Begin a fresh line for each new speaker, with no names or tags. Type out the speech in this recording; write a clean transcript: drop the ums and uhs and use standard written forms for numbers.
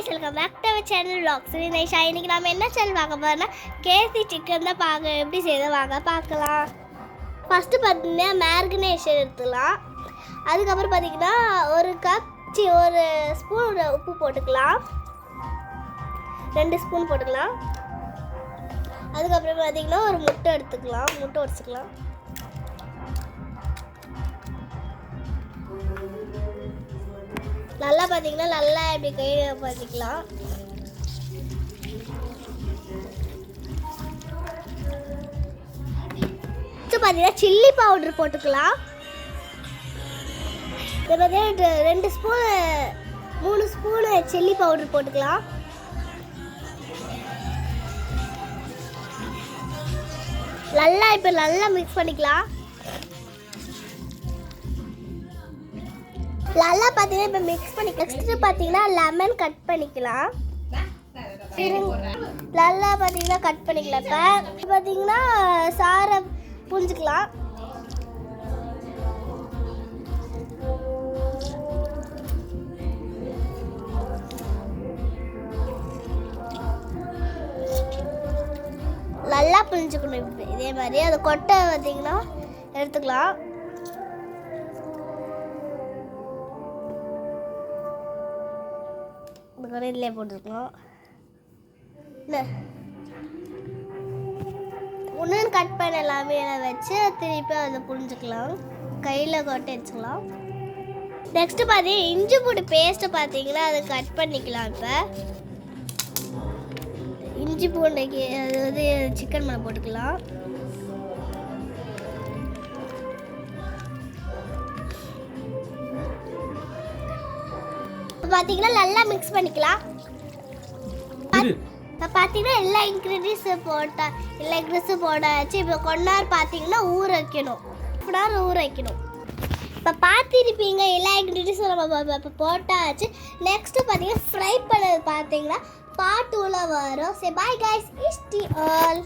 guys, welcome back to our channel vlogs. இன்னைக்கு நாம என்ன சேனல் பார்க்க போறோம்னா கேசி சிக்கன் தான் எப்படி செய்யறது வாங்க பார்க்கலாம். ஃபர்ஸ்ட் பாத்தீங்கன்னா மேரினேஷன் எடுத்துக்கலாம். அதுக்கு அப்புறம் பாத்தீங்கன்னா ஒரு ஸ்பூன் உப்பு போட்டுக்கலாம். 2 ஸ்பூன் போட்டுக்கலாம். அதுக்கு அப்புறம் பாத்தீங்கன்னா ஒரு முட்டை எடுத்துக்கலாம். முட்டை உடைச்சுக்கலாம். நல்லா பார்த்தீங்கன்னா நல்லா இப்படி கையில் பார்த்திக்கலாம். பார்த்தீங்கன்னா சில்லி பவுடர் போட்டுக்கலாம். இது பார்த்தீங்கன்னா 2 ஸ்பூன் 3 ஸ்பூன் சில்லி பவுடர் போட்டுக்கலாம். நல்லா மிக்ஸ் பண்ணிக்கலாம். நல்லா பார்த்தீங்கன்னா இப்போ மிக்ஸ் பண்ணிக்கலாம். நெக்ஸ்ட்டு பார்த்தீங்கன்னா லெமன் கட் பண்ணிக்கலாம். நல்லா பார்த்தீங்கன்னா கட் பண்ணிக்கலாம். இப்போ பார்த்தீங்கன்னா சாரை புரிஞ்சுக்கலாம். நல்லா புரிஞ்சுக்கணும். இதே மாதிரி அதை கொட்டை பார்த்தீங்கன்னா எடுத்துக்கலாம். இதில் போட்டுருக்கோம். ஒன்று கட் பண்ண எல்லாமே வச்சு திருப்பி அதை புரிஞ்சுக்கலாம். கையில் கொட்டை வச்சுக்கலாம். நெக்ஸ்ட்டு பார்த்தீங்கன்னா இஞ்சி பூண்டு பேஸ்ட்டு பார்த்தீங்கன்னா அதை கட் பண்ணிக்கலாம். இப்போ இஞ்சி பூண்டைக்கு அது சிக்கன் மேலே போட்டுக்கலாம். பார்த்தீங்கன்னா நல்லா மிக்ஸ் பண்ணிக்கலாம். இப்போ பார்த்தீங்கன்னா எல்லா இன்க்ரீடியன்ஸும் போட்டாச்சு. இப்போ கொண்டார் பார்த்தீங்கன்னா ஊற வைக்கணும். இப்போ பார்த்துருப்பீங்க எல்லா இன்க்ரீடியன்ஸும் நம்ம இப்போ போட்டாச்சு. நெக்ஸ்ட்டு பார்த்தீங்கன்னா ஃப்ரை பண்ணது பார்த்தீங்கன்னா பார்ட் 2ல வரும். சரி bye guys, is the all.